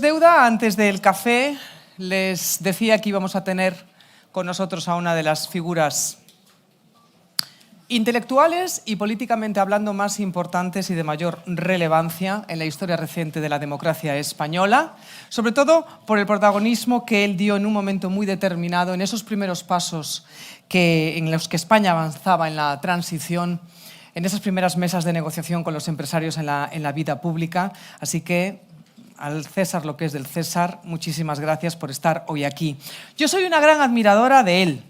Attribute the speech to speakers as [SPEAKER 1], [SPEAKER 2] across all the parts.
[SPEAKER 1] Deuda, antes del café, les decía que íbamos a tener con nosotros a una de las figuras intelectuales y políticamente hablando más importantes y de mayor relevancia en la historia reciente de la democracia española, sobre todo por el protagonismo que él dio en un momento muy determinado en esos primeros pasos en los que España avanzaba en la transición, en esas primeras mesas de negociación con los empresarios en la vida pública. Así que al César lo que es del César, muchísimas gracias por estar hoy aquí. Yo soy una gran admiradora de él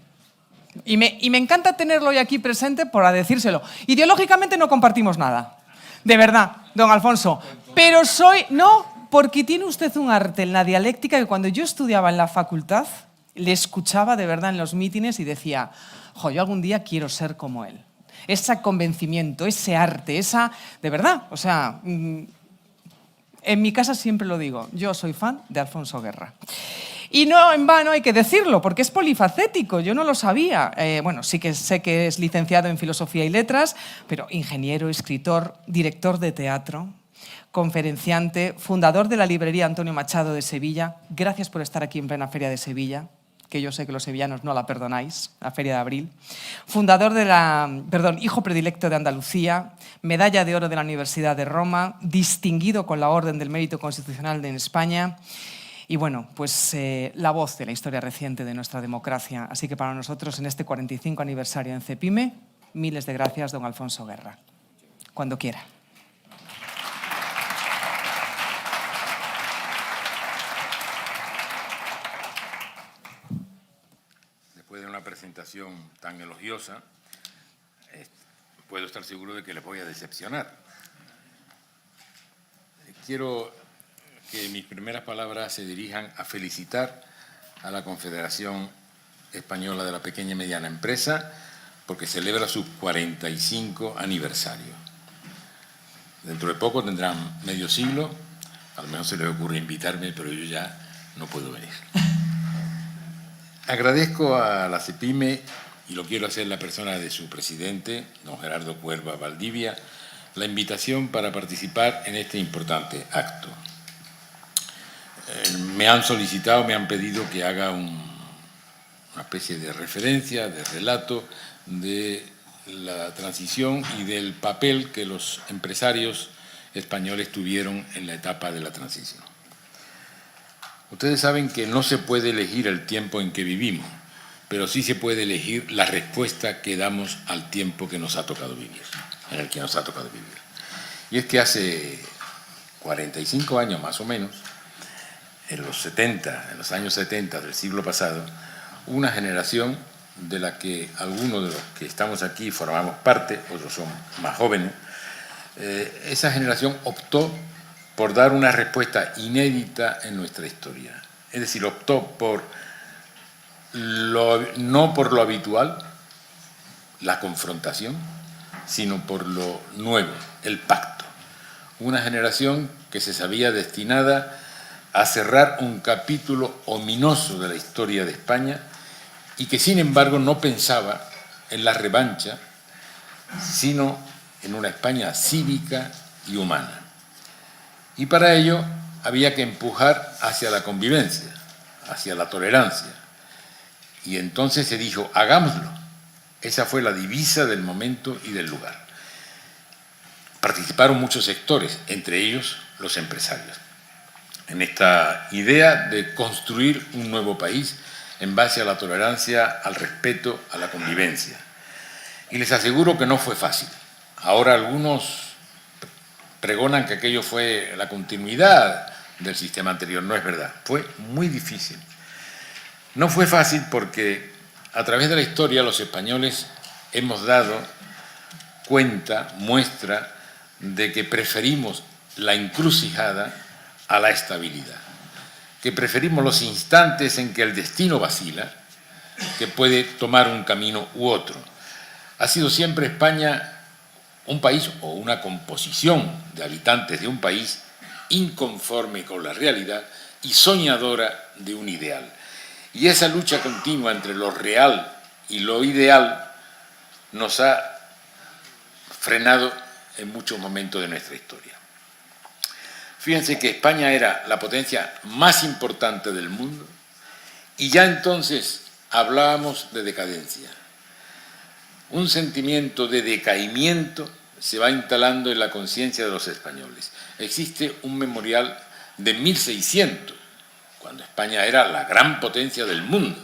[SPEAKER 1] y me encanta tenerlo hoy aquí presente para decírselo. Ideológicamente no compartimos nada, de verdad, don Alfonso, pero no, porque tiene usted un arte en la dialéctica que cuando yo estudiaba en la facultad le escuchaba de verdad en los mítines y decía, jo, yo algún día quiero ser como él. Ese convencimiento, ese arte, de verdad, o sea, en mi casa siempre lo digo, yo soy fan de Alfonso Guerra. Y no en vano hay que decirlo, porque es polifacético, yo no lo sabía. Bueno, sí que sé que es licenciado en Filosofía y Letras, pero ingeniero, escritor, director de teatro, conferenciante, fundador de la librería Antonio Machado de Sevilla. Gracias por estar aquí en plena Feria de Sevilla, que yo sé que los sevillanos no la perdonáis, la Feria de Abril. Fundador hijo predilecto de Andalucía, medalla de oro de la Universidad de Roma, distinguido con la Orden del Mérito Constitucional de España y bueno, pues la voz de la historia reciente de nuestra democracia. Así que para nosotros en este 45 aniversario en CEPIME, miles de gracias, don Alfonso Guerra. Cuando quiera.
[SPEAKER 2] Después de una presentación tan elogiosa, puedo estar seguro de que les voy a decepcionar. Quiero que mis primeras palabras se dirijan a felicitar a la Confederación Española de la Pequeña y Mediana Empresa porque celebra su 45 aniversario. Dentro de poco tendrán medio siglo, a lo mejor se les ocurre invitarme, pero yo ya no puedo venir. Agradezco a la CEPIME, y lo quiero hacer la persona de su presidente, don Gerardo Cuerva Valdivia, la invitación para participar en este importante acto. Me han solicitado, me han pedido que haga una especie de referencia, de relato de la transición y del papel que los empresarios españoles tuvieron en la etapa de la transición. Ustedes saben que no se puede elegir el tiempo en que vivimos, pero sí se puede elegir la respuesta que damos al tiempo que nos ha tocado vivir, en el que nos ha tocado vivir. Y es que hace 45 años más o menos, en los años 70 del siglo pasado, una generación de la que algunos de los que estamos aquí formamos parte, otros son más jóvenes, esa generación optó por dar una respuesta inédita en nuestra historia. Es decir, optó no por lo habitual, la confrontación, sino por lo nuevo, el pacto. Una generación que se sabía destinada a cerrar un capítulo ominoso de la historia de España y que, sin embargo, no pensaba en la revancha, sino en una España cívica y humana. Y para ello había que empujar hacia la convivencia, hacia la tolerancia. Y entonces se dijo, hagámoslo. Esa fue la divisa del momento y del lugar. Participaron muchos sectores, entre ellos los empresarios, en esta idea de construir un nuevo país en base a la tolerancia, al respeto, a la convivencia. Y les aseguro que no fue fácil. Ahora algunos pregonan que aquello fue la continuidad del sistema anterior. No es verdad, fue muy difícil. No fue fácil porque a través de la historia los españoles hemos dado muestra de que preferimos la encrucijada a la estabilidad, que preferimos los instantes en que el destino vacila, que puede tomar un camino u otro. Ha sido siempre España un país o una composición de habitantes de un país inconforme con la realidad y soñadora de un ideal. Y esa lucha continua entre lo real y lo ideal nos ha frenado en muchos momentos de nuestra historia. Fíjense que España era la potencia más importante del mundo y ya entonces hablábamos de decadencia. Un sentimiento de decaimiento se va instalando en la conciencia de los españoles. Existe un memorial de 1600, cuando España era la gran potencia del mundo.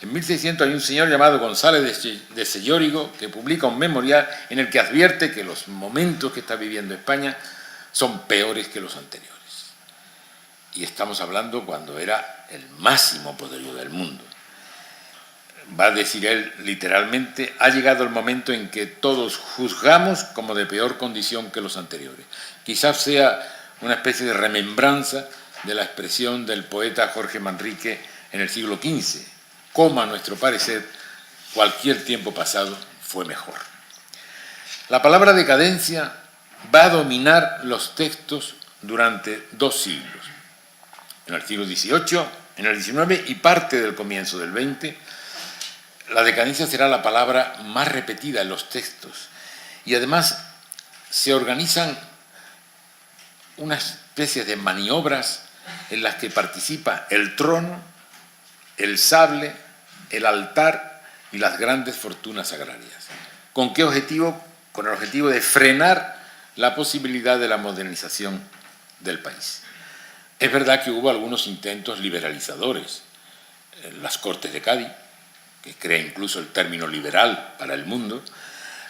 [SPEAKER 2] En 1600 hay un señor llamado González de Sellórigo que publica un memorial en el que advierte que los momentos que está viviendo España son peores que los anteriores. Y estamos hablando cuando era el máximo poderío del mundo. Va a decir él literalmente, ha llegado el momento en que todos juzgamos como de peor condición que los anteriores. Quizás sea una especie de remembranza de la expresión del poeta Jorge Manrique en el siglo XV, como a nuestro parecer cualquier tiempo pasado fue mejor. La palabra decadencia va a dominar los textos durante 2 siglos. En el siglo XVIII, en el XIX y parte del comienzo del XX, la decadencia será la palabra más repetida en los textos y además se organizan una especie de maniobras en las que participa el trono, el sable, el altar y las grandes fortunas agrarias. ¿Con qué objetivo? Con el objetivo de frenar la posibilidad de la modernización del país. Es verdad que hubo algunos intentos liberalizadores. Las Cortes de Cádiz, que crea incluso el término liberal para el mundo,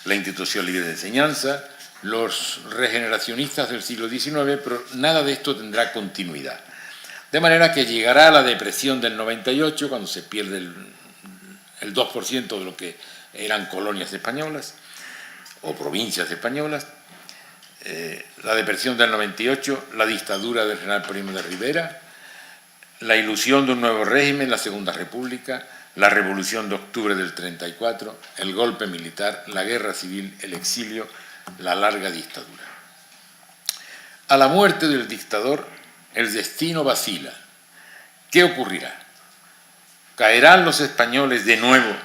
[SPEAKER 2] la Institución Libre de Enseñanza, los regeneracionistas del siglo XIX, pero nada de esto tendrá continuidad. De manera que llegará a la depresión del 98, cuando se pierde el 2% de lo que eran colonias españolas o provincias españolas, la depresión del 98, la dictadura del general Primo de Rivera, la ilusión de un nuevo régimen, la Segunda República, la Revolución de Octubre del 34, el golpe militar, la guerra civil, el exilio, la larga dictadura. A la muerte del dictador, el destino vacila. ¿Qué ocurrirá? ¿Caerán los españoles de nuevo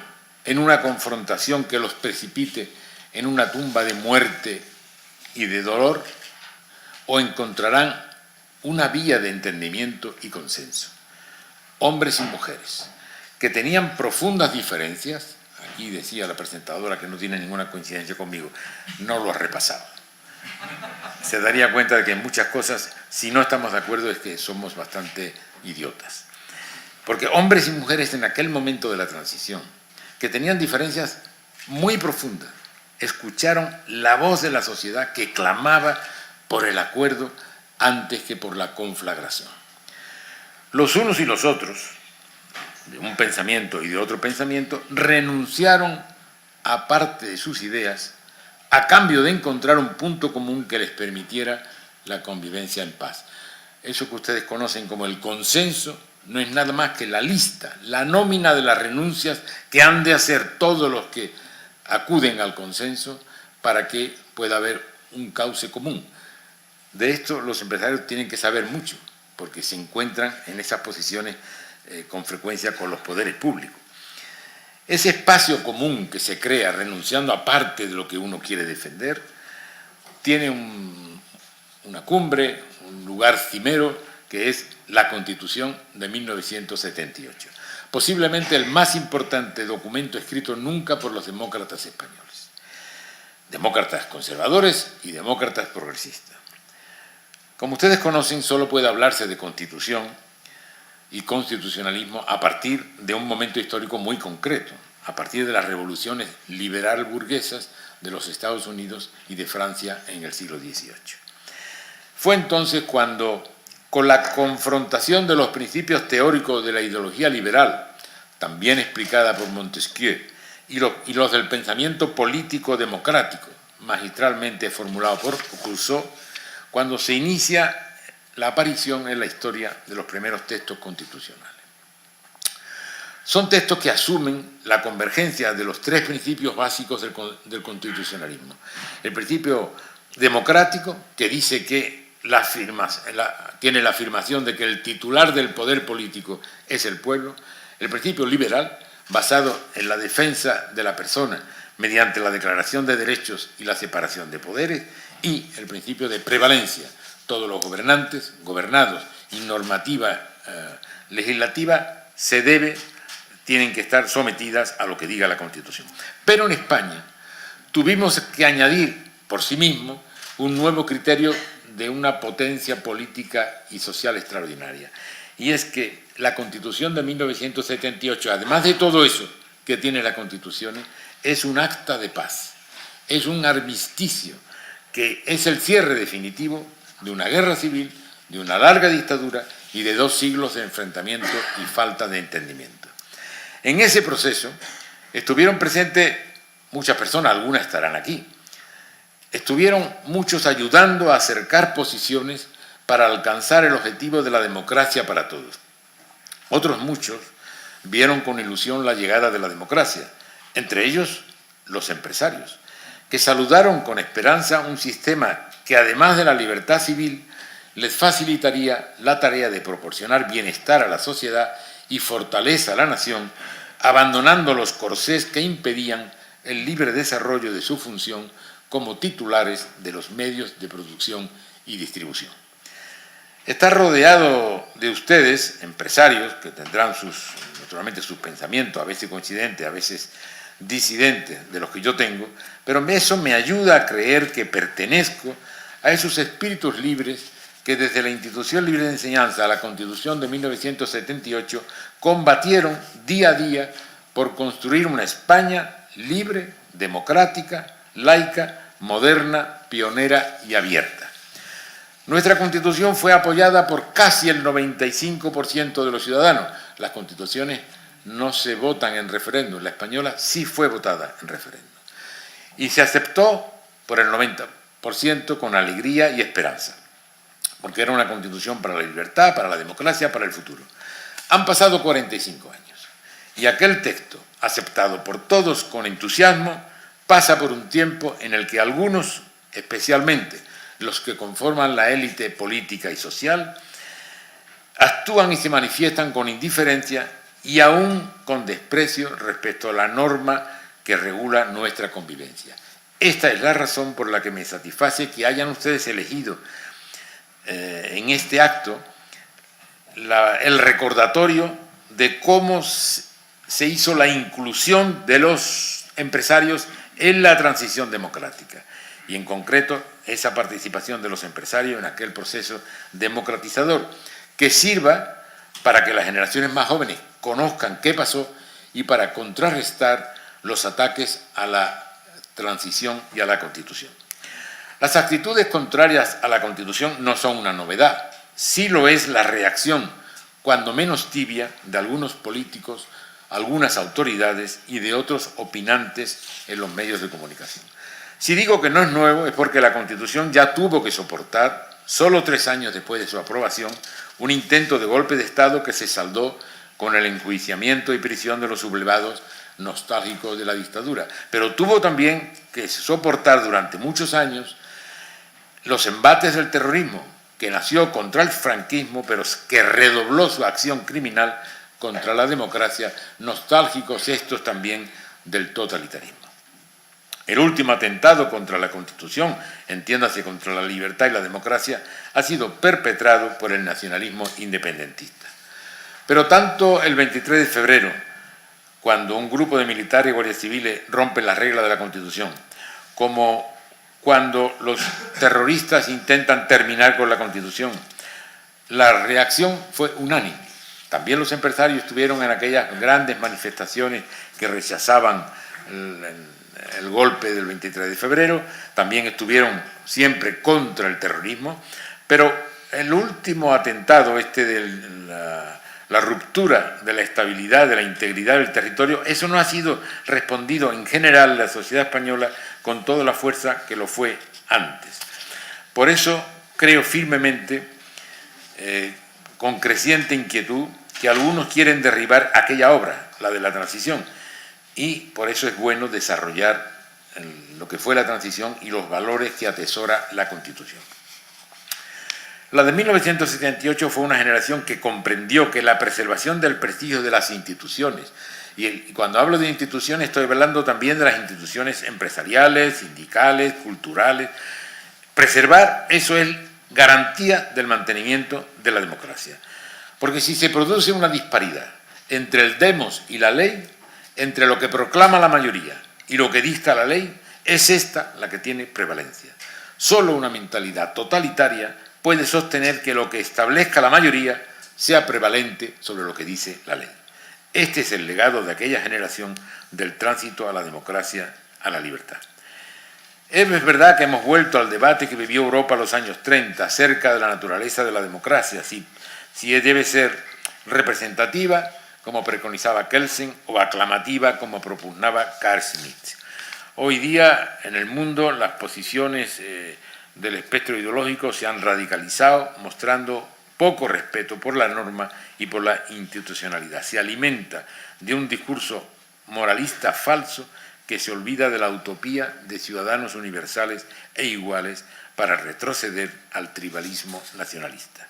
[SPEAKER 2] en una confrontación que los precipite en una tumba de muerte y de dolor? ¿O encontrarán una vía de entendimiento y consenso? Hombres y mujeres que tenían profundas diferencias, aquí decía la presentadora que no tiene ninguna coincidencia conmigo, no lo ha repasado. Se daría cuenta de que en muchas cosas, si no estamos de acuerdo, es que somos bastante idiotas. Porque hombres y mujeres en aquel momento de la transición, que tenían diferencias muy profundas, escucharon la voz de la sociedad que clamaba por el acuerdo antes que por la conflagración. Los unos y los otros, de un pensamiento y de otro pensamiento, renunciaron a parte de sus ideas a cambio de encontrar un punto común que les permitiera la convivencia en paz. Eso que ustedes conocen como el consenso no es nada más que la lista, la nómina de las renuncias que han de hacer todos los que acuden al consenso para que pueda haber un cauce común. De esto los empresarios tienen que saber mucho, porque se encuentran en esas posiciones con frecuencia con los poderes públicos. Ese espacio común que se crea renunciando a parte de lo que uno quiere defender tiene una cumbre, un lugar cimero, que es la Constitución de 1978. Posiblemente el más importante documento escrito nunca por los demócratas españoles. Demócratas conservadores y demócratas progresistas. Como ustedes conocen, solo puede hablarse de Constitución y constitucionalismo a partir de un momento histórico muy concreto, a partir de las revoluciones liberal burguesas de los Estados Unidos y de Francia en el siglo XVIII. Fue entonces cuando, con la confrontación de los principios teóricos de la ideología liberal, también explicada por Montesquieu, y los del pensamiento político democrático, magistralmente formulado por Rousseau, cuando se inicia la aparición en la historia de los primeros textos constitucionales. Son textos que asumen la convergencia de los 3 principios básicos del constitucionalismo. El principio democrático, que dice que tiene la afirmación de que el titular del poder político es el pueblo. El principio liberal, basado en la defensa de la persona mediante la declaración de derechos y la separación de poderes. Y el principio de prevalencia. todos los gobernantes, gobernados y normativa legislativa tienen que estar sometidas a lo que diga la Constitución. Pero en España tuvimos que añadir por sí mismo un nuevo criterio de una potencia política y social extraordinaria. Y es que la Constitución de 1978, además de todo eso que tiene la Constitución, es un acta de paz, es un armisticio, que es el cierre definitivo de una guerra civil, de una larga dictadura y de 2 siglos de enfrentamiento y falta de entendimiento. En ese proceso estuvieron presentes muchas personas, algunas estarán aquí. Estuvieron muchos ayudando a acercar posiciones para alcanzar el objetivo de la democracia para todos. Otros muchos vieron con ilusión la llegada de la democracia, entre ellos los empresarios, que saludaron con esperanza un sistema que, además de la libertad civil, les facilitaría la tarea de proporcionar bienestar a la sociedad y fortaleza a la nación, abandonando los corsés que impedían el libre desarrollo de su función como titulares de los medios de producción y distribución. Está rodeado de ustedes, empresarios, que tendrán naturalmente sus pensamientos, a veces coincidentes, a veces disidentes de los que yo tengo, pero eso me ayuda a creer que pertenezco a esos espíritus libres que desde la Institución Libre de Enseñanza a la Constitución de 1978 combatieron día a día por construir una España libre, democrática, laica, moderna, pionera y abierta. Nuestra Constitución fue apoyada por casi el 95% de los ciudadanos. Las constituciones no se votan en referéndum, la española sí fue votada en referéndum. Y se aceptó por el 90% con alegría y esperanza, porque era una constitución para la libertad, para la democracia, para el futuro. Han pasado 45 años y aquel texto, aceptado por todos con entusiasmo, pasa por un tiempo en el que algunos, especialmente los que conforman la élite política y social, actúan y se manifiestan con indiferencia y aún con desprecio respecto a la norma que regula nuestra convivencia. Esta es la razón por la que me satisface que hayan ustedes elegido en este acto el recordatorio de cómo se hizo la inclusión de los empresarios en la transición democrática y en concreto esa participación de los empresarios en aquel proceso democratizador que sirva para que las generaciones más jóvenes conozcan qué pasó y para contrarrestar los ataques a la transición y a la Constitución. Las actitudes contrarias a la Constitución no son una novedad, sí lo es la reacción, cuando menos tibia, de algunos políticos, algunas autoridades y de otros opinantes en los medios de comunicación. Si digo que no es nuevo es porque la Constitución ya tuvo que soportar, solo 3 años después de su aprobación, un intento de golpe de Estado que se saldó con el enjuiciamiento y prisión de los sublevados nostálgicos de la dictadura. Pero tuvo también que soportar durante muchos años los embates del terrorismo, que nació contra el franquismo, pero que redobló su acción criminal contra la democracia, nostálgicos estos también del totalitarismo. El último atentado contra la Constitución, entiéndase contra la libertad y la democracia, ha sido perpetrado por el nacionalismo independentista. Pero tanto el 23 de febrero, cuando un grupo de militares y guardias civiles rompen las reglas de la Constitución, como cuando los terroristas intentan terminar con la Constitución, la reacción fue unánime. También los empresarios estuvieron en aquellas grandes manifestaciones que rechazaban el golpe del 23 de febrero, también estuvieron siempre contra el terrorismo, pero el último atentado, de la ruptura de la estabilidad, de la integridad del territorio, eso no ha sido respondido en general en la sociedad española con toda la fuerza que lo fue antes. Por eso creo firmemente, con creciente inquietud, que algunos quieren derribar aquella obra, la de la transición, y por eso es bueno desarrollar lo que fue la transición y los valores que atesora la Constitución. La de 1978 fue una generación que comprendió que la preservación del prestigio de las instituciones, y cuando hablo de instituciones estoy hablando también de las instituciones empresariales, sindicales, culturales, preservar eso es garantía del mantenimiento de la democracia. Porque si se produce una disparidad entre el demos y la ley, entre lo que proclama la mayoría y lo que dicta la ley, es esta la que tiene prevalencia. Solo una mentalidad totalitaria puede sostener que lo que establezca la mayoría sea prevalente sobre lo que dice la ley. Este es el legado de aquella generación del tránsito a la democracia, a la libertad. Es verdad que hemos vuelto al debate que vivió Europa en los años 30 acerca de la naturaleza de la democracia, si debe ser representativa, como preconizaba Kelsen, o aclamativa, como propugnaba Carl Schmitt. Hoy día, en el mundo, las posiciones del espectro ideológico se han radicalizado, mostrando poco respeto por la norma y por la institucionalidad. Se alimenta de un discurso moralista falso que se olvida de la utopía de ciudadanos universales e iguales para retroceder al tribalismo nacionalista.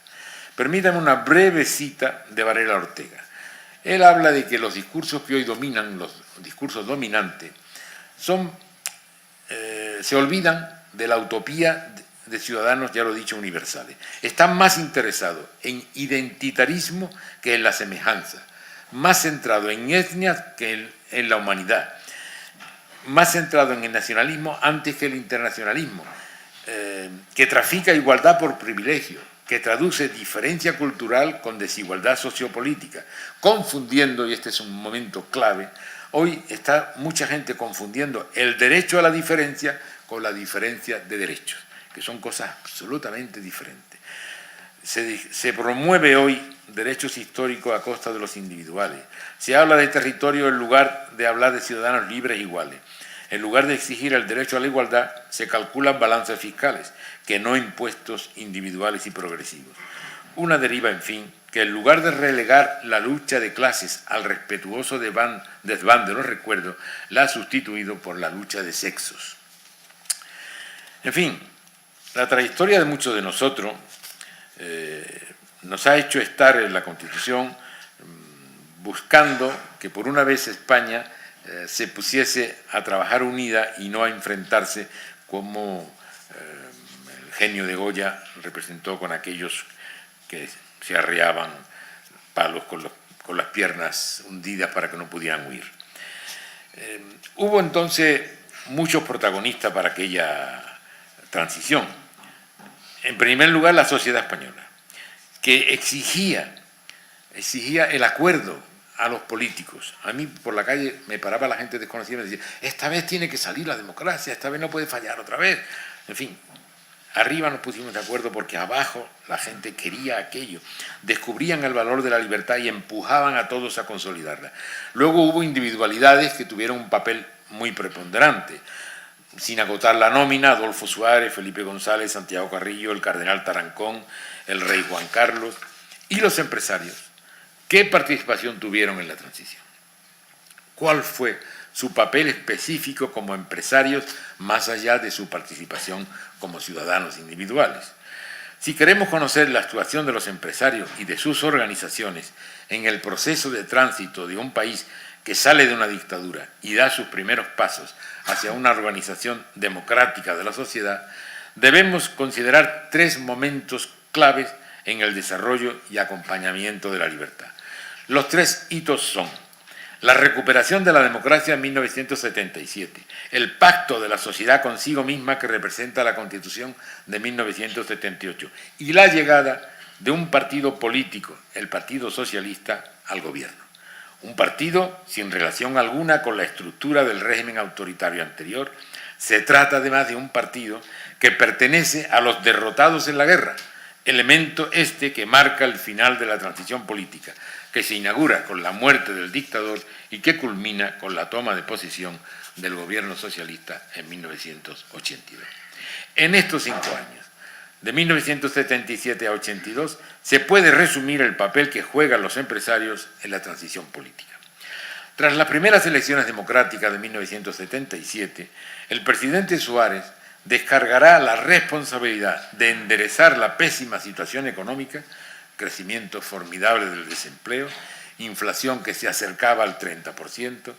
[SPEAKER 2] Permítame una breve cita de Varela Ortega. Él habla de que los discursos que hoy dominan, los discursos dominantes, se olvidan de la utopía de ciudadanos, ya lo he dicho, universales. Están más interesados en identitarismo que en la semejanza, más centrados en etnias que en la humanidad, más centrado en el nacionalismo antes que el internacionalismo, que trafica igualdad por privilegio, que traduce diferencia cultural con desigualdad sociopolítica, confundiendo, y este es un momento clave, hoy está mucha gente confundiendo el derecho a la diferencia con la diferencia de derechos, que son cosas absolutamente diferentes. Se promueve hoy derechos históricos a costa de los individuales. Se habla de territorio en lugar de hablar de ciudadanos libres e iguales. En lugar de exigir el derecho a la igualdad, se calculan balances fiscales, que no impuestos individuales y progresivos. Una deriva, en fin, que en lugar de relegar la lucha de clases al respetuoso desván de los recuerdos, la ha sustituido por la lucha de sexos. En fin, la trayectoria de muchos de nosotros nos ha hecho estar en la Constitución buscando que por una vez España se pusiese a trabajar unida y no a enfrentarse como el genio de Goya representó con aquellos que se arreaban palos con las piernas hundidas para que no pudieran huir. Hubo entonces muchos protagonistas para aquella transición. En primer lugar, la sociedad española, que exigía el acuerdo a los políticos. A mí por la calle me paraba la gente desconocida y me decía, esta vez tiene que salir la democracia, esta vez no puede fallar otra vez. En fin, arriba nos pusimos de acuerdo porque abajo la gente quería aquello. Descubrían el valor de la libertad y empujaban a todos a consolidarla. Luego hubo individualidades que tuvieron un papel muy preponderante. Sin agotar la nómina, Adolfo Suárez, Felipe González, Santiago Carrillo, el cardenal Tarancón, el rey Juan Carlos y los empresarios. ¿Qué participación tuvieron en la transición? ¿Cuál fue su papel específico como empresarios más allá de su participación como ciudadanos individuales? Si queremos conocer la actuación de los empresarios y de sus organizaciones en el proceso de tránsito de un país que sale de una dictadura y da sus primeros pasos hacia una organización democrática de la sociedad, debemos considerar 3 momentos claves en el desarrollo y acompañamiento de la libertad. Los 3 hitos son la recuperación de la democracia en 1977, el pacto de la sociedad consigo misma que representa la Constitución de 1978 y la llegada de un partido político, el Partido Socialista, al gobierno. Un partido sin relación alguna con la estructura del régimen autoritario anterior. Se trata además de un partido que pertenece a los derrotados en la guerra, elemento este que marca el final de la transición política, que se inaugura con la muerte del dictador y que culmina con la toma de posesión del gobierno socialista en 1982. En estos 5 años, de 1977 a 82, se puede resumir el papel que juegan los empresarios en la transición política. Tras las primeras elecciones democráticas de 1977, el presidente Suárez descargará la responsabilidad de enderezar la pésima situación económica, crecimiento formidable del desempleo, inflación que se acercaba al 30%,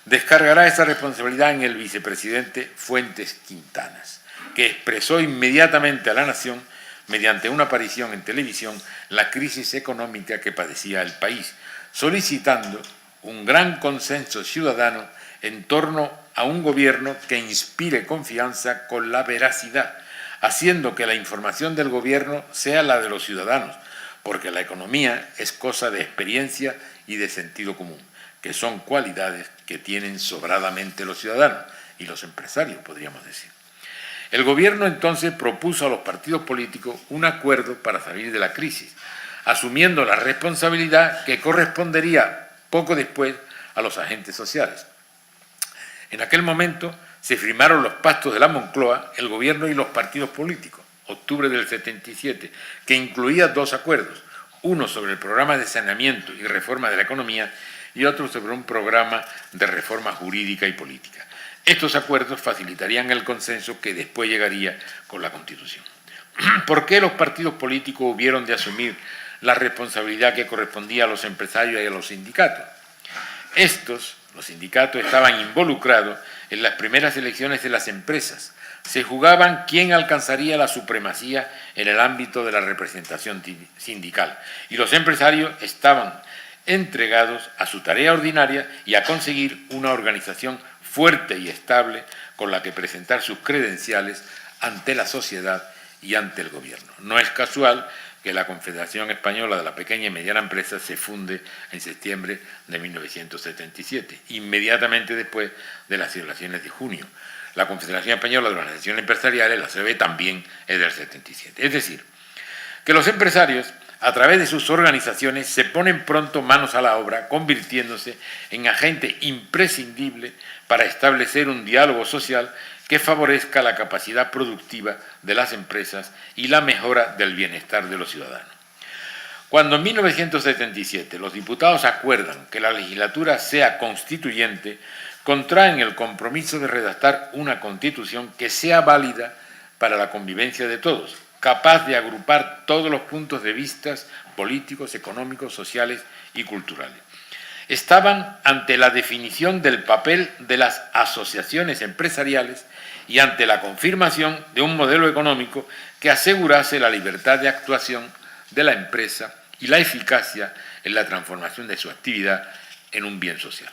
[SPEAKER 2] descargará esa responsabilidad en el vicepresidente Fuentes Quintanas, que expresó inmediatamente a la nación mediante una aparición en televisión, la crisis económica que padecía el país, solicitando un gran consenso ciudadano en torno a un gobierno que inspire confianza con la veracidad, haciendo que la información del gobierno sea la de los ciudadanos, porque la economía es cosa de experiencia y de sentido común, que son cualidades que tienen sobradamente los ciudadanos y los empresarios, podríamos decir. El gobierno entonces propuso a los partidos políticos un acuerdo para salir de la crisis, asumiendo la responsabilidad que correspondería poco después a los agentes sociales. En aquel momento se firmaron los pactos de la Moncloa, el gobierno y los partidos políticos, octubre del 77, que incluía dos acuerdos, uno sobre el programa de saneamiento y reforma de la economía y otro sobre un programa de reforma jurídica y política. Estos acuerdos facilitarían el consenso que después llegaría con la Constitución. ¿Por qué los partidos políticos hubieron de asumir la responsabilidad que correspondía a los empresarios y a los sindicatos? Los sindicatos, estaban involucrados en las primeras elecciones de las empresas. Se jugaban quién alcanzaría la supremacía en el ámbito de la representación sindical. Y los empresarios estaban entregados a su tarea ordinaria y a conseguir una organización fuerte y estable con la que presentar sus credenciales ante la sociedad y ante el gobierno. No es casual que la Confederación Española de la Pequeña y Mediana Empresa se funde en septiembre de 1977, inmediatamente después de las celebraciones de junio. La Confederación Española de Organizaciones Empresariales, la COE, también es del 77. Es decir, que los empresarios, a través de sus organizaciones, se ponen pronto manos a la obra, convirtiéndose en agente imprescindible para establecer un diálogo social que favorezca la capacidad productiva de las empresas y la mejora del bienestar de los ciudadanos. Cuando en 1977 los diputados acuerdan que la legislatura sea constituyente, contraen el compromiso de redactar una constitución que sea válida para la convivencia de todos, capaz de agrupar todos los puntos de vista políticos, económicos, sociales y culturales. Estaban ante la definición del papel de las asociaciones empresariales y ante la confirmación de un modelo económico que asegurase la libertad de actuación de la empresa y la eficacia en la transformación de su actividad en un bien social.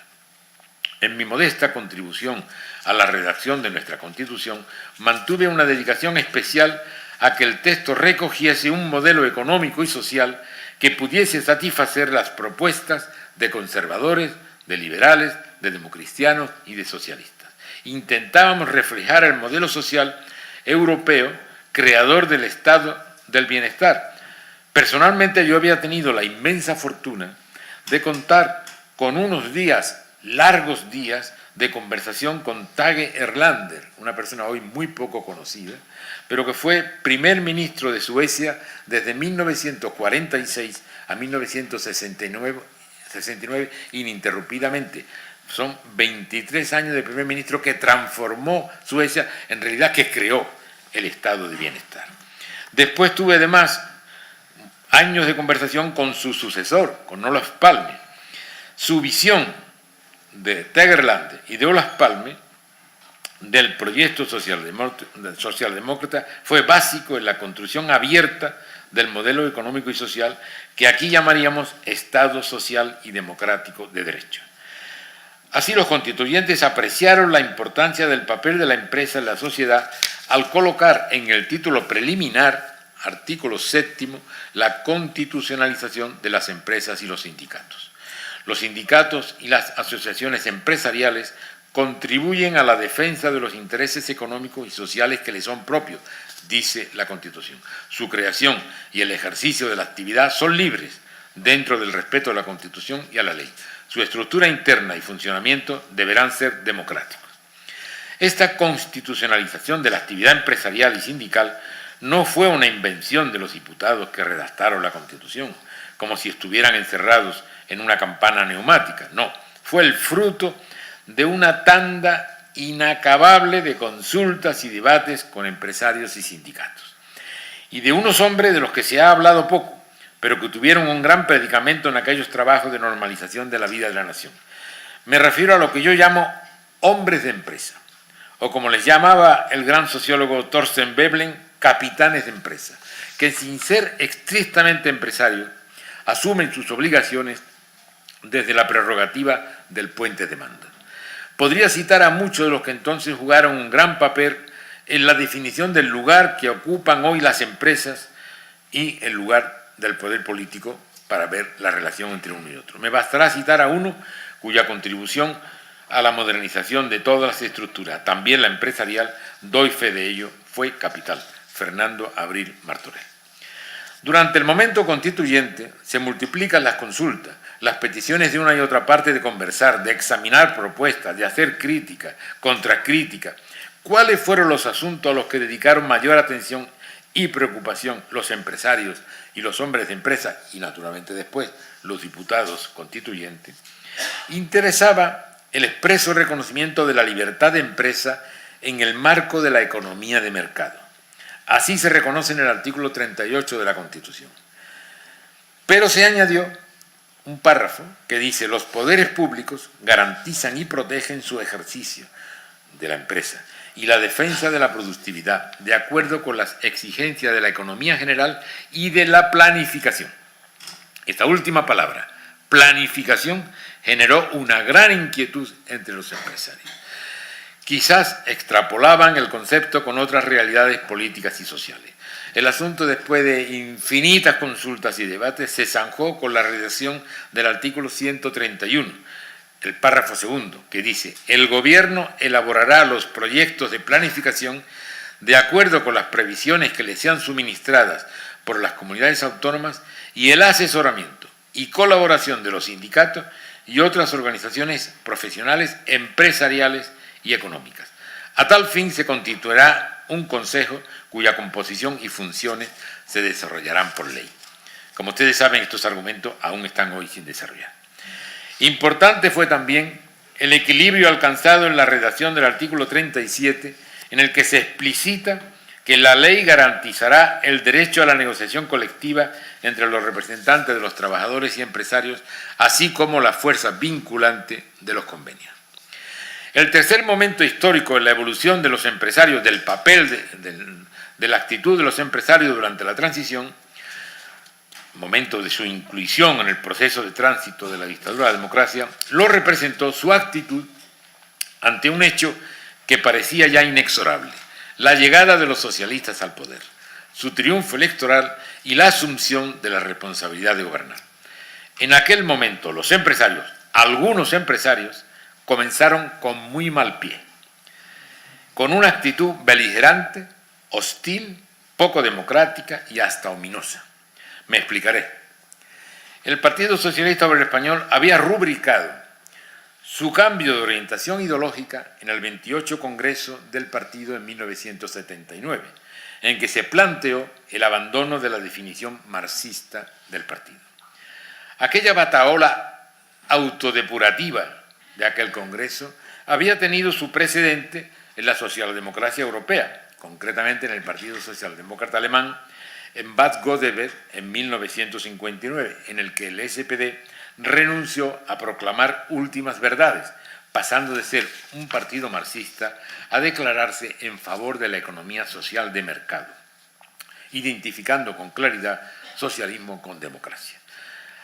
[SPEAKER 2] En mi modesta contribución a la redacción de nuestra Constitución, mantuve una dedicación especial a que el texto recogiese un modelo económico y social que pudiese satisfacer las propuestas de conservadores, de liberales, de democristianos y de socialistas. Intentábamos reflejar el modelo social europeo, creador del estado del bienestar. Personalmente yo había tenido la inmensa fortuna de contar con unos largos días de conversación con Tage Erlander, una persona hoy muy poco conocida, pero que fue primer ministro de Suecia desde 1946 a 1969 ininterrumpidamente. Son 23 años de primer ministro que transformó Suecia, en realidad que creó el estado de bienestar. Después tuve además años de conversación con su sucesor, con Olof Palme. Su visión de Tage Erlander y de Olof Palme del proyecto socialdemócrata fue básico en la construcción abierta del modelo económico y social que aquí llamaríamos Estado social y democrático de derecho. Así los constituyentes apreciaron la importancia del papel de la empresa en la sociedad al colocar en el título preliminar, artículo 7º, la constitucionalización de las empresas y los sindicatos. Los sindicatos y las asociaciones empresariales contribuyen a la defensa de los intereses económicos y sociales que les son propios, dice la Constitución. Su creación y el ejercicio de la actividad son libres dentro del respeto a la Constitución y a la ley. Su estructura interna y funcionamiento deberán ser democráticos. Esta constitucionalización de la actividad empresarial y sindical no fue una invención de los diputados que redactaron la Constitución, como si estuvieran encerrados en una campana neumática. No, fue el fruto de una tanda inacabable de consultas y debates con empresarios y sindicatos. Y de unos hombres de los que se ha hablado poco, pero que tuvieron un gran predicamento en aquellos trabajos de normalización de la vida de la nación. Me refiero a lo que yo llamo hombres de empresa, o como les llamaba el gran sociólogo Thorsten Veblen, capitanes de empresa, que sin ser estrictamente empresarios, asumen sus obligaciones desde la prerrogativa del puente de mando. Podría citar a muchos de los que entonces jugaron un gran papel en la definición del lugar que ocupan hoy las empresas y el lugar del poder político para ver la relación entre uno y otro. Me bastará citar a uno cuya contribución a la modernización de todas las estructuras, también la empresarial, doy fe de ello, fue capital, Fernando Abril Martorell. Durante el momento constituyente se multiplican las consultas, las peticiones de una y otra parte de conversar, de examinar propuestas, de hacer crítica, contracrítica. ¿Cuáles fueron los asuntos a los que dedicaron mayor atención y preocupación los empresarios y los hombres de empresa, y naturalmente después los diputados constituyentes? Interesaba el expreso reconocimiento de la libertad de empresa en el marco de la economía de mercado. Así se reconoce en el artículo 38 de la Constitución. Pero se añadió un párrafo que dice: los poderes públicos garantizan y protegen su ejercicio de la empresa y la defensa de la productividad, de acuerdo con las exigencias de la economía general y de la planificación. Esta última palabra, planificación, generó una gran inquietud entre los empresarios. Quizás extrapolaban el concepto con otras realidades políticas y sociales. El asunto, después de infinitas consultas y debates, se zanjó con la redacción del artículo 131, el párrafo segundo, que dice: el Gobierno elaborará los proyectos de planificación de acuerdo con las previsiones que le sean suministradas por las comunidades autónomas y el asesoramiento y colaboración de los sindicatos y otras organizaciones profesionales, empresariales y económicas. A tal fin se constituirá un consejo cuya composición y funciones se desarrollarán por ley. Como ustedes saben, estos argumentos aún están hoy sin desarrollar. Importante fue también el equilibrio alcanzado en la redacción del artículo 37, en el que se explicita que la ley garantizará el derecho a la negociación colectiva entre los representantes de los trabajadores y empresarios, así como la fuerza vinculante de los convenios. El tercer momento histórico en la evolución de los empresarios, del papel de la actitud de los empresarios durante la transición, momento de su inclusión en el proceso de tránsito de la dictadura a la democracia, lo representó su actitud ante un hecho que parecía ya inexorable: la llegada de los socialistas al poder, su triunfo electoral y la asunción de la responsabilidad de gobernar. En aquel momento los empresarios, algunos empresarios, comenzaron con muy mal pie, con una actitud beligerante, hostil, poco democrática y hasta ominosa. Me explicaré. El Partido Socialista Obrero Español había rubricado su cambio de orientación ideológica en el 28 Congreso del partido en 1979, en que se planteó el abandono de la definición marxista del partido. Aquella batahola autodepurativa de aquel Congreso había tenido su precedente en la socialdemocracia europea, concretamente en el Partido Socialdemócrata Alemán, en Bad Godebert en 1959, en el que el SPD renunció a proclamar últimas verdades, pasando de ser un partido marxista a declararse en favor de la economía social de mercado, identificando con claridad socialismo con democracia.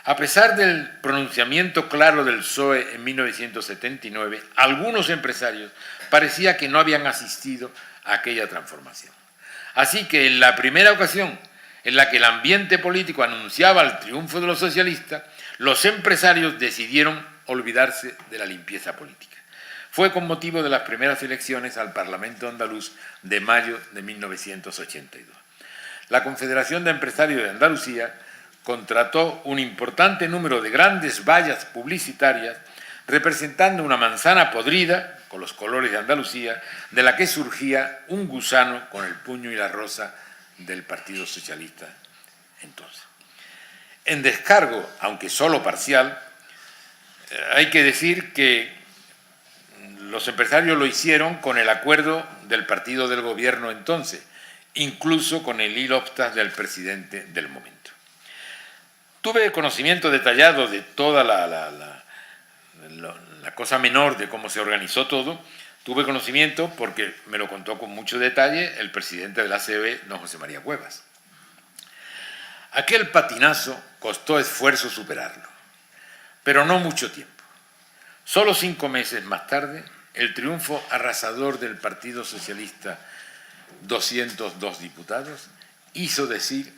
[SPEAKER 2] A pesar del pronunciamiento claro del PSOE en 1979, algunos empresarios parecía que no habían asistido a aquella transformación. Así que en la primera ocasión en la que el ambiente político anunciaba el triunfo de los socialistas, los empresarios decidieron olvidarse de la limpieza política. Fue con motivo de las primeras elecciones al Parlamento andaluz de mayo de 1982. La Confederación de Empresarios de Andalucía contrató un importante número de grandes vallas publicitarias representando una manzana podrida con los colores de Andalucía, de la que surgía un gusano con el puño y la rosa del Partido Socialista entonces. En descargo, aunque solo parcial, hay que decir que los empresarios lo hicieron con el acuerdo del partido del gobierno entonces, incluso con el hilo obstas del presidente del momento. Tuve conocimiento detallado de toda la cosa menor de cómo se organizó todo. Tuve conocimiento porque me lo contó con mucho detalle el presidente de la ACB, don José María Cuevas. Aquel patinazo costó esfuerzo superarlo, pero no mucho tiempo. Solo 5 meses más tarde, el triunfo arrasador del Partido Socialista, 202 diputados, hizo decir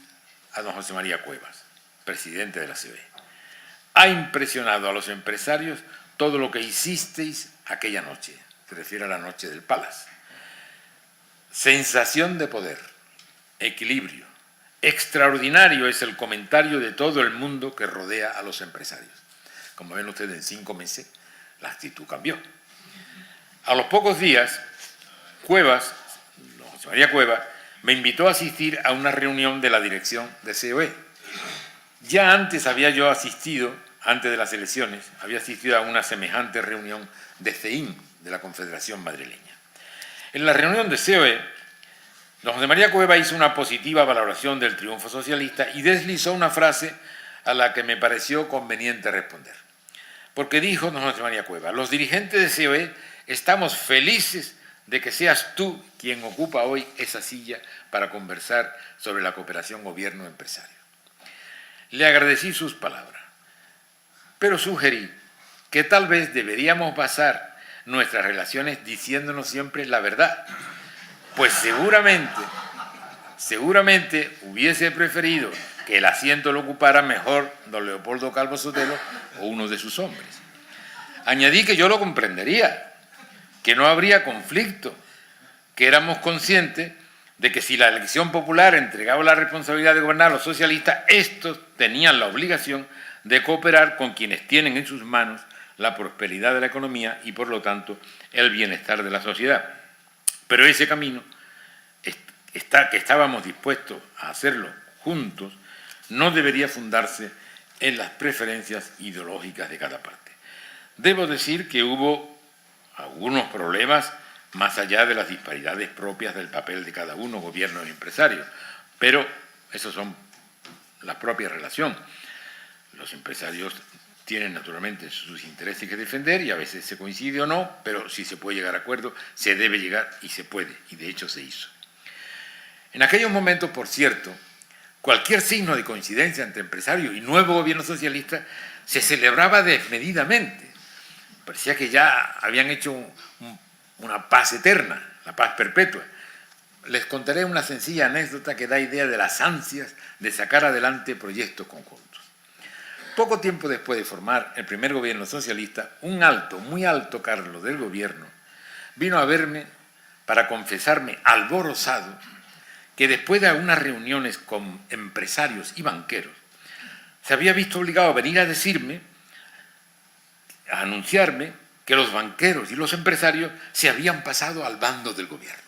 [SPEAKER 2] a don José María Cuevas, presidente de la COE: ha impresionado a los empresarios todo lo que hicisteis aquella noche. Se refiere a la noche del Palace. Sensación de poder, equilibrio. Extraordinario es el comentario de todo el mundo que rodea a los empresarios. Como ven ustedes, en 5 meses la actitud cambió. A los pocos días, Cuevas, don José María Cuevas, me invitó a asistir a una reunión de la dirección de COE. Ya antes había yo asistido, antes de las elecciones, había asistido a una semejante reunión de CEIM, de la Confederación Madrileña. En la reunión de COE, don José María Cuevas hizo una positiva valoración del triunfo socialista y deslizó una frase a la que me pareció conveniente responder. Porque dijo don José María Cuevas: los dirigentes de COE estamos felices de que seas tú quien ocupa hoy esa silla para conversar sobre la cooperación gobierno-empresario. Le agradecí sus palabras, pero sugerí que tal vez deberíamos basar nuestras relaciones diciéndonos siempre la verdad, pues seguramente hubiese preferido que el asiento lo ocupara mejor don Leopoldo Calvo Sotelo o uno de sus hombres. Añadí que yo lo comprendería, que no habría conflicto, que éramos conscientes de que si la elección popular entregaba la responsabilidad de gobernar a los socialistas, estos tenían la obligación de cooperar con quienes tienen en sus manos la prosperidad de la economía y, por lo tanto, el bienestar de la sociedad. Pero ese camino, que estábamos dispuestos a hacerlo juntos, no debería fundarse en las preferencias ideológicas de cada parte. Debo decir que hubo algunos problemas más allá de las disparidades propias del papel de cada uno, gobierno y empresario, pero esos son la propia relación. Los empresarios tienen naturalmente sus intereses que defender y a veces se coincide o no, pero si se puede llegar a acuerdo, se debe llegar y se puede, y de hecho se hizo. En aquellos momentos, por cierto, cualquier signo de coincidencia entre empresarios y nuevo gobierno socialista se celebraba desmedidamente. Parecía que ya habían hecho una paz eterna, la paz perpetua. Les contaré una sencilla anécdota que da idea de las ansias de sacar adelante proyectos conjuntos. Poco tiempo después de formar el primer gobierno socialista, un alto, muy alto cargo del gobierno vino a verme para confesarme alborozado que después de algunas reuniones con empresarios y banqueros, se había visto obligado a venir a decirme, a anunciarme, que los banqueros y los empresarios se habían pasado al bando del gobierno.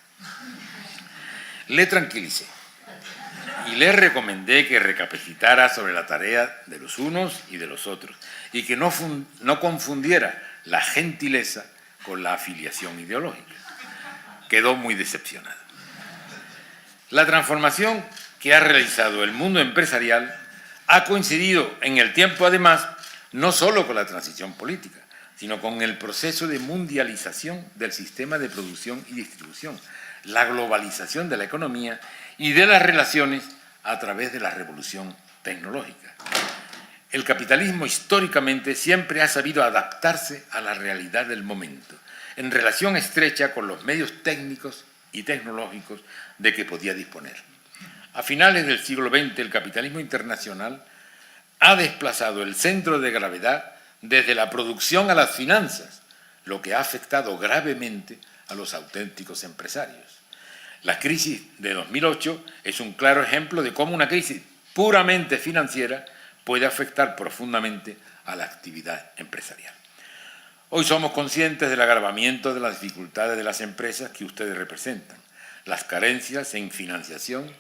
[SPEAKER 2] Le tranquilicé y le recomendé que recapacitara sobre la tarea de los unos y de los otros y que no confundiera la gentileza con la afiliación ideológica. Quedó muy decepcionado. La transformación que ha realizado el mundo empresarial ha coincidido en el tiempo, además, no solo con la transición política, sino con el proceso de mundialización del sistema de producción y distribución, la globalización de la economía y de las relaciones a través de la revolución tecnológica. El capitalismo históricamente siempre ha sabido adaptarse a la realidad del momento, en relación estrecha con los medios técnicos y tecnológicos de que podía disponer. A finales del siglo XX, el capitalismo internacional ha desplazado el centro de gravedad desde la producción a las finanzas, lo que ha afectado gravemente a los auténticos empresarios. La crisis de 2008 es un claro ejemplo de cómo una crisis puramente financiera puede afectar profundamente a la actividad empresarial. Hoy somos conscientes del agravamiento de las dificultades de las empresas que ustedes representan, las carencias en financiación,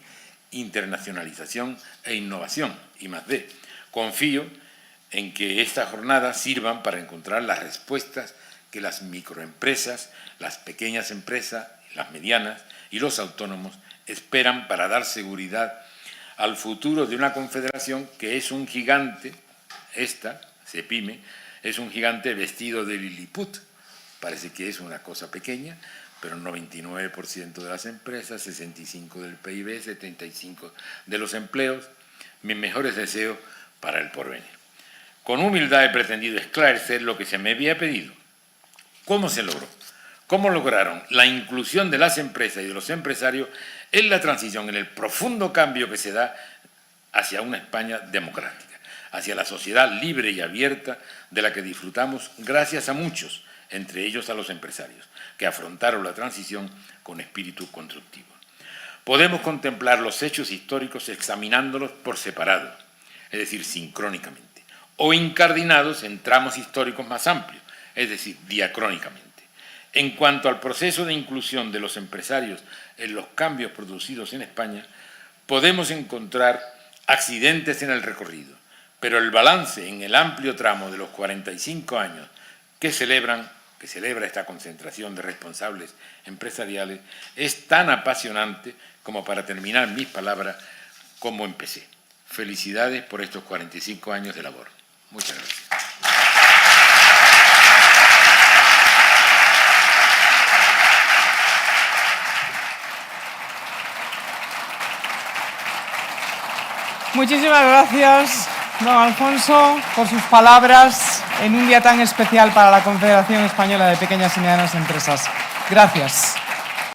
[SPEAKER 2] internacionalización e innovación, I+D. Confío en que estas jornadas sirvan para encontrar las respuestas que las microempresas, las pequeñas empresas, las medianas y los autónomos esperan para dar seguridad al futuro de una confederación que es un gigante, CEPIME, es un gigante vestido de liliput. Parece que es una cosa pequeña, pero el 99% de las empresas, 65% del PIB, 75% de los empleos, Mis mejores deseos para el porvenir. Con humildad he pretendido esclarecer lo que se me había pedido. ¿Cómo se logró? ¿Cómo lograron la inclusión de las empresas y de los empresarios en la transición, en el profundo cambio que se da hacia una España democrática, hacia la sociedad libre y abierta de la que disfrutamos gracias a muchos, entre ellos a los empresarios, que afrontaron la transición con espíritu constructivo? Podemos contemplar los hechos históricos examinándolos por separado, es decir, sincrónicamente, o incardinados en tramos históricos más amplios, es decir, diacrónicamente. En cuanto al proceso de inclusión de los empresarios en los cambios producidos en España, podemos encontrar accidentes en el recorrido, pero el balance en el amplio tramo de los 45 años que celebra esta concentración de responsables empresariales es tan apasionante como para terminar mis palabras como empecé. Felicidades por estos 45 años de labor. Muchas gracias.
[SPEAKER 1] Muchísimas gracias, don Alfonso, por sus palabras en un día tan especial para la Confederación Española de Pequeñas y Medianas Empresas. Gracias.